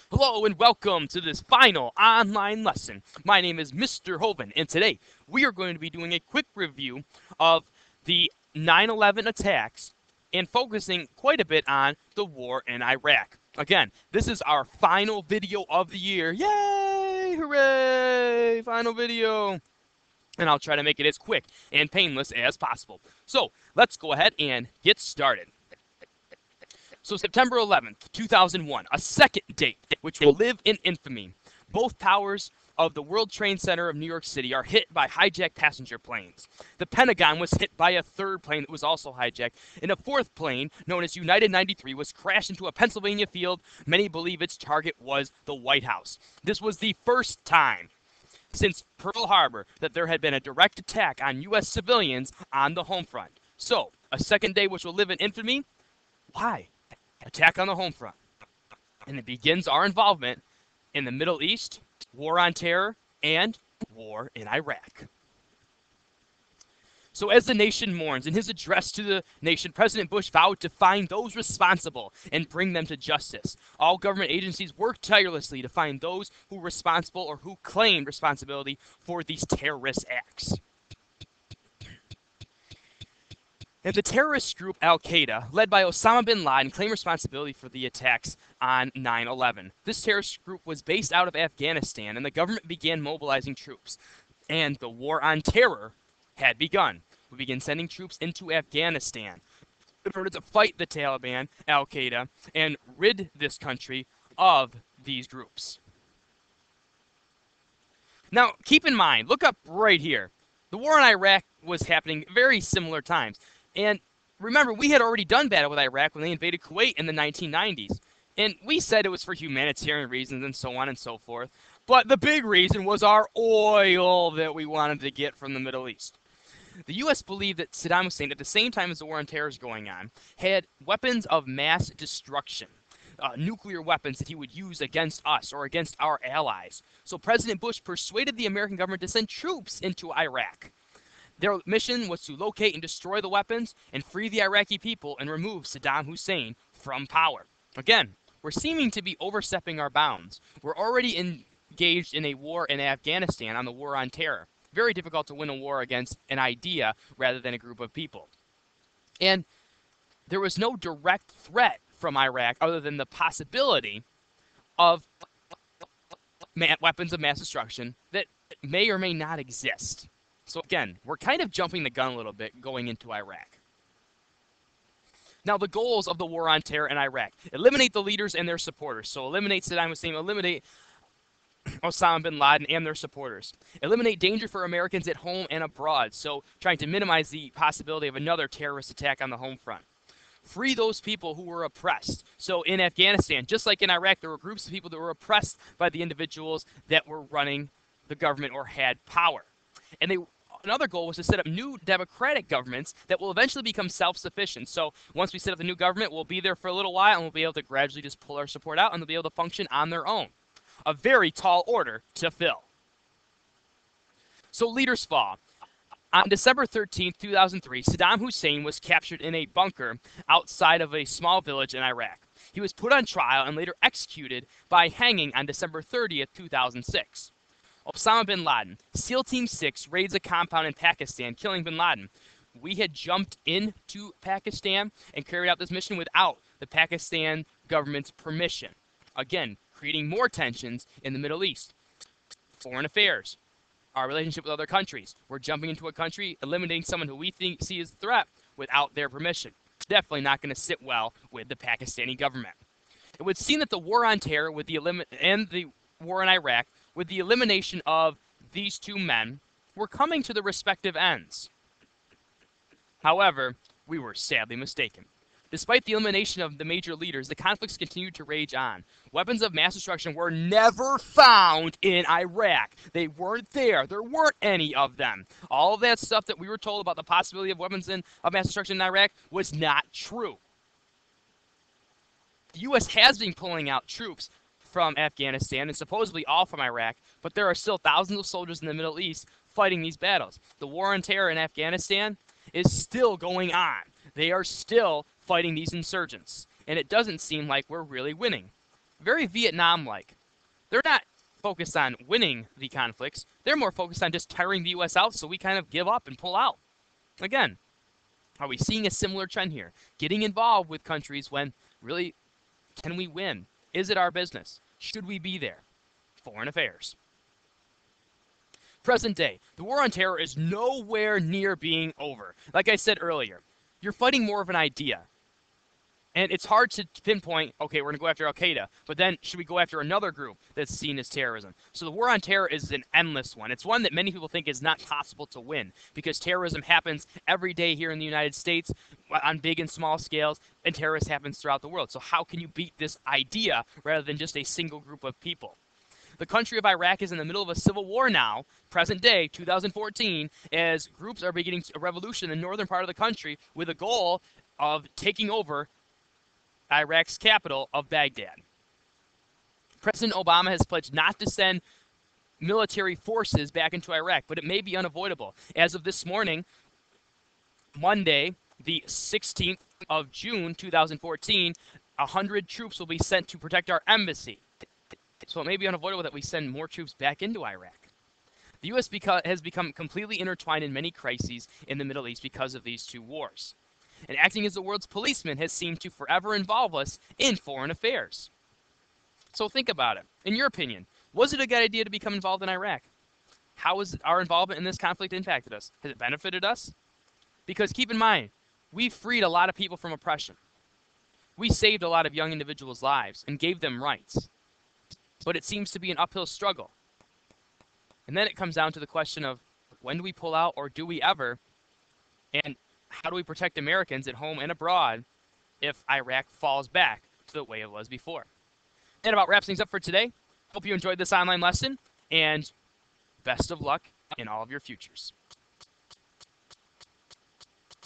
Hello and welcome to this final online lesson. My name is Mr. Hoven, and today we are going to be doing a quick review of the 9/11 attacks and focusing quite a bit on the war in Iraq. Again, this is our final video of the year. Yay! Hooray! Final video! And I'll try to make it as quick and painless as possible. So, let's go ahead and get started. So September 11th, 2001, a second date which will live in infamy. Both towers of the World Trade Center of New York City are hit by hijacked passenger planes. The Pentagon was hit by a third plane that was also hijacked, and a fourth plane, known as United 93, was crashed into a Pennsylvania field. Many believe its target was the White House. This was the first time since Pearl Harbor that there had been a direct attack on U.S. civilians on the home front. So, a second day which will live in infamy? Why? Attack on the home front. And it begins our involvement in the Middle East, war on terror, and war in Iraq. So as the nation mourns, in his address to the nation, President Bush vowed to find those responsible and bring them to justice. All government agencies worked tirelessly to find those who were responsible or who claimed responsibility for these terrorist acts. And the terrorist group Al-Qaeda, led by Osama bin Laden, claimed responsibility for the attacks on 9/11. This terrorist group was based out of Afghanistan, and the government began mobilizing troops. And the war on terror had begun. We began sending troops into Afghanistan in order to fight the Taliban, Al-Qaeda, and rid this country of these groups. Now, keep in mind, look up right here. The war in Iraq was happening very similar times. And remember, we had already done battle with Iraq when they invaded Kuwait in the 1990s. And we said it was for humanitarian reasons and so on and so forth. But the big reason was our oil that we wanted to get from the Middle East. The U.S. believed that Saddam Hussein, at the same time as the war on terror was going on, had weapons of mass destruction, nuclear weapons that he would use against us or against our allies. So President Bush persuaded the American government to send troops into Iraq. Their mission was to locate and destroy the weapons and free the Iraqi people and remove Saddam Hussein from power. Again, we're seeming to be overstepping our bounds. We're already engaged in a war in Afghanistan on the war on terror. Very difficult to win a war against an idea rather than a group of people. And there was no direct threat from Iraq other than the possibility of weapons of mass destruction that may or may not exist. So again, we're kind of jumping the gun a little bit going into Iraq. Now, the goals of the war on terror in Iraq: eliminate the leaders and their supporters. So eliminate Saddam Hussein, eliminate Osama bin Laden and their supporters. Eliminate danger for Americans at home and abroad. So trying to minimize the possibility of another terrorist attack on the home front. Free those people who were oppressed. So in Afghanistan, just like in Iraq, there were groups of people that were oppressed by the individuals that were running the government or had power. And another goal was to set up new democratic governments that will eventually become self-sufficient. So once we set up the new government, we'll be there for a little while, and we'll be able to gradually just pull our support out, and they'll be able to function on their own. A very tall order to fill. So leaders fall. On December 13, 2003, Saddam Hussein was captured in a bunker outside of a small village in Iraq. He was put on trial and later executed by hanging on December 30th, 2006. Osama bin Laden. SEAL Team 6 raids a compound in Pakistan, killing bin Laden. We had jumped into Pakistan and carried out this mission without the Pakistan government's permission. Again, creating more tensions in the Middle East. Foreign affairs. Our relationship with other countries. We're jumping into a country, eliminating someone who we see as a threat without their permission. Definitely not going to sit well with the Pakistani government. It would seem that the war on terror and the war in Iraq, with the elimination of these two men, were coming to their respective ends. However, we were sadly mistaken. Despite the elimination of the major leaders, the conflicts continued to rage on. Weapons of mass destruction were never found in Iraq. They weren't there. There weren't any of them. All of that stuff that we were told about the possibility of weapons of mass destruction in Iraq was not true. The U.S. has been pulling out troops from Afghanistan and supposedly all from Iraq, but there are still thousands of soldiers in the Middle East fighting these battles. The war on terror in Afghanistan is still going on. They are still fighting these insurgents, and it doesn't seem like we're really winning. very Vietnam-like. They're not focused on winning the conflicts. They're more focused on just tiring the U.S. out so we kind of give up and pull out. Again, are we seeing a similar trend here? Getting involved with countries when really, can we win? Is it our business? Should we be there? Foreign affairs. Present day, the war on terror is nowhere near being over. Like I said earlier, you're fighting more of an idea. And it's hard to pinpoint, okay, we're going to go after Al-Qaeda, but then should we go after another group that's seen as terrorism? So the war on terror is an endless one. It's one that many people think is not possible to win because terrorism happens every day here in the United States on big and small scales, and terrorism happens throughout the world. So how can you beat this idea rather than just a single group of people? The country of Iraq is in the middle of a civil war now, present day, 2014, as groups are beginning a revolution in the northern part of the country with a goal of taking over Iraq's capital of Baghdad. President Obama has pledged not to send military forces back into Iraq, but it may be unavoidable. As of this morning, Monday, the 16th of June, 2014, 100 troops will be sent to protect our embassy. So it may be unavoidable that we send more troops back into Iraq. The U.S. has become completely intertwined in many crises in the Middle East because of these two wars. And acting as the world's policeman has seemed to forever involve us in foreign affairs. So think about it. In your opinion, was it a good idea to become involved in Iraq? How has our involvement in this conflict impacted us? Has it benefited us? Because keep in mind, we freed a lot of people from oppression. We saved a lot of young individuals' lives and gave them rights. But it seems to be an uphill struggle. And then it comes down to the question of, when do we pull out, or do we ever? And how do we protect Americans at home and abroad if Iraq falls back to the way it was before? That about wraps things up for today. Hope you enjoyed this online lesson, and best of luck in all of your futures.